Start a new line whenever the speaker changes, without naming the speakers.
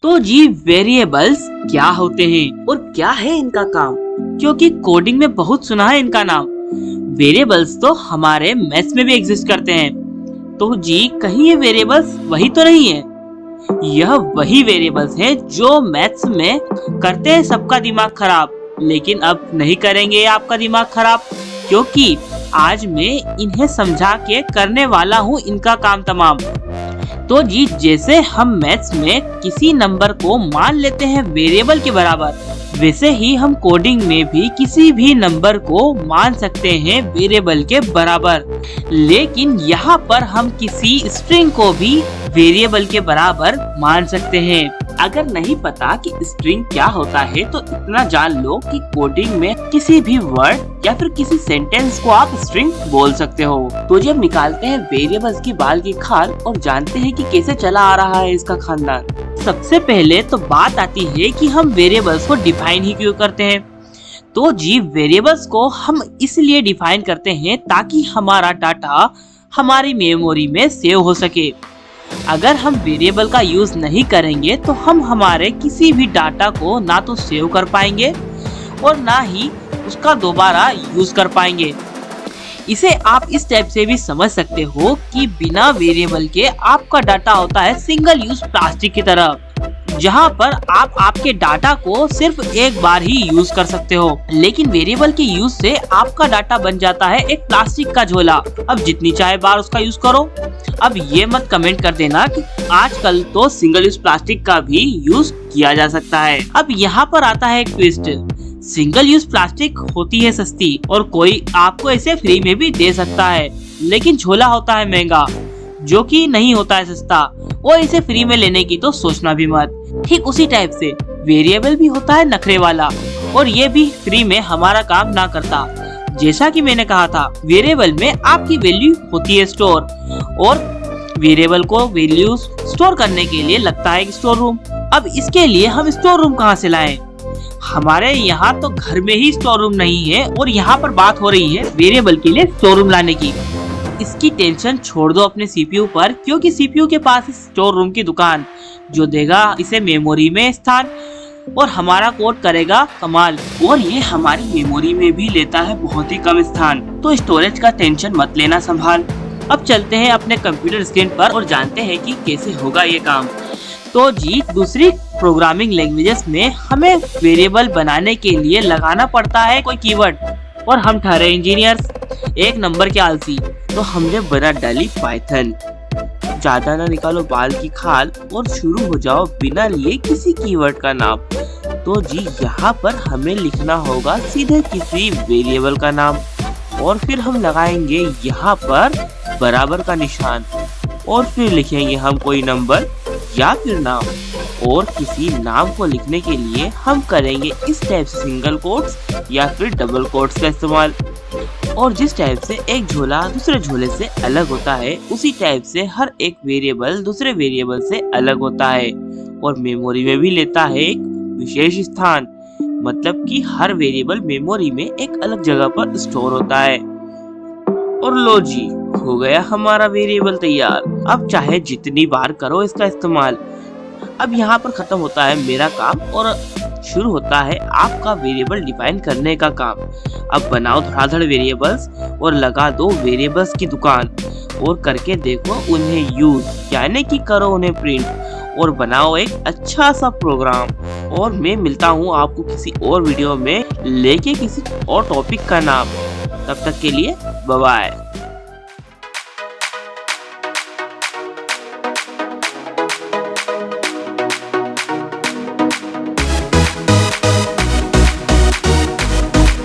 तो जी वेरिएबल्स क्या होते हैं और क्या है इनका काम, क्योंकि कोडिंग में बहुत सुना है इनका नाम। वेरिएबल्स तो हमारे मैथ्स में भी एग्जिस्ट करते हैं। तो जी कहीं ये वेरिएबल्स वही तो नहीं है? यह वही वेरिएबल्स हैं जो मैथ्स में करते हैं सबका दिमाग खराब, लेकिन अब नहीं करेंगे आपका दिमाग खराब, क्योंकि आज मैं इन्हें समझा के करने वाला हूँ इनका काम तमाम। तो जी जैसे हम मैथ्स में किसी नंबर को मान लेते हैं वेरिएबल के बराबर, वैसे ही हम कोडिंग में भी किसी भी नंबर को मान सकते हैं वेरिएबल के बराबर। लेकिन यहाँ पर हम किसी स्ट्रिंग को भी वेरिएबल के बराबर मान सकते हैं। अगर नहीं पता कि स्ट्रिंग क्या होता है तो इतना जान लो कि कोडिंग में किसी भी वर्ड या फिर किसी सेंटेंस को आप स्ट्रिंग बोल सकते हो। तो जब निकालते हैं वेरिएबल्स की बाल की खाल और जानते हैं कि कैसे चला आ रहा है इसका खानदान। सबसे पहले तो बात आती है कि हम वेरिएबल्स को डिफाइन ही क्यों करते हैं। तो जी वेरिएबल्स को हम इसलिए डिफाइन करते हैं ताकि हमारा डाटा हमारी मेमोरी में सेव हो सके। अगर हम वेरिएबल का यूज नहीं करेंगे तो हम हमारे किसी भी डाटा को ना तो सेव कर पाएंगे और ना ही उसका दोबारा यूज कर पाएंगे। इसे आप इस टाइप से भी समझ सकते हो कि बिना वेरिएबल के आपका डाटा होता है सिंगल यूज प्लास्टिक की तरह, जहाँ पर आप आपके डाटा को सिर्फ एक बार ही यूज कर सकते हो। लेकिन वेरिएबल के यूज से आपका डाटा बन जाता है एक प्लास्टिक का झोला, अब जितनी चाहे बार उसका यूज करो। अब ये मत कमेंट कर देना कि आजकल तो सिंगल यूज प्लास्टिक का भी यूज किया जा सकता है। अब यहाँ पर आता है एक ट्विस्ट। सिंगल यूज प्लास्टिक होती है सस्ती और कोई आपको इसे फ्री में भी दे सकता है, लेकिन झोला होता है महंगा जो कि नहीं होता है सस्ता, और इसे फ्री में लेने की तो सोचना भी मत। ठीक उसी टाइप से वेरिएबल भी होता है नखरे वाला और ये भी फ्री में हमारा काम ना करता। जैसा कि मैंने कहा था, वेरिएबल में आपकी वैल्यू होती है स्टोर, और वेरिएबल को वैल्यू स्टोर करने के लिए लगता है स्टोर रूम। अब इसके लिए हम स्टोर रूम कहाँ से लाएं? हमारे यहाँ तो घर में ही स्टोर रूम नहीं है और यहाँ पर बात हो रही है वेरिएबल के लिए स्टोर रूम लाने की। इसकी टेंशन छोड़ दो अपने सीपीयू पर, क्योंकि सीपीयू के पास स्टोर रूम की दुकान जो देगा इसे मेमोरी में स्थान और हमारा कोड करेगा कमाल, और ये हमारी मेमोरी में भी लेता है बहुत ही कम स्थान। तो स्टोरेज का टेंशन मत लेना संभाल। अब चलते हैं अपने कंप्यूटर स्क्रीन पर और जानते हैं कि कैसे होगा ये काम। तो जी दूसरी प्रोग्रामिंग लैंग्वेजेस में हमें वेरिएबल बनाने के लिए लगाना पड़ता है कोई कीवर्ड, और हम ठहरे इंजीनियर्स एक नंबर के आलसी, तो हमने बना डाली पाइथन। ज्यादा ना निकालो बाल की खाल और शुरू हो जाओ बिना लिए किसी कीवर्ड का नाम। तो जी यहाँ पर हमें लिखना होगा सीधे किसी वेरिएबल का नाम, और फिर हम लगाएंगे यहाँ पर बराबर का निशान, और फिर लिखेंगे हम कोई नंबर या फिर नाम। और किसी नाम को लिखने के लिए हम करेंगे इस टाइप से सिंगल कोट्स या फिर डबल कोट्स का इस्तेमाल। और जिस टाइप से एक झोला दूसरे झोले से अलग होता है, उसी टाइप से हर एक वेरिएबल दूसरे वेरिएबल से अलग होता है और मेमोरी में भी लेता है एक विशेष स्थान। मतलब कि हर वेरिएबल मेमोरी में एक अलग जगह पर स्टोर होता है। और लो जी हो गया हमारा वेरिएबल तैयार। अब चाहे जितनी बार करो इसका इस्तेमाल। अब यहाँ पर खत्म होता है मेरा काम और शुरू होता है आपका वेरिएबल डिफाइन करने का काम। अब बनाओ धड़ाधड़ वेरिएबल्स और लगा दो वेरिएबल्स की दुकान, और करके देखो उन्हें यूज, यानी कि करो उन्हें प्रिंट, और बनाओ एक अच्छा सा प्रोग्राम। और मैं मिलता हूँ आपको किसी और वीडियो में लेके किसी और टॉपिक का नाम। तब तक के लिए बाय बाय।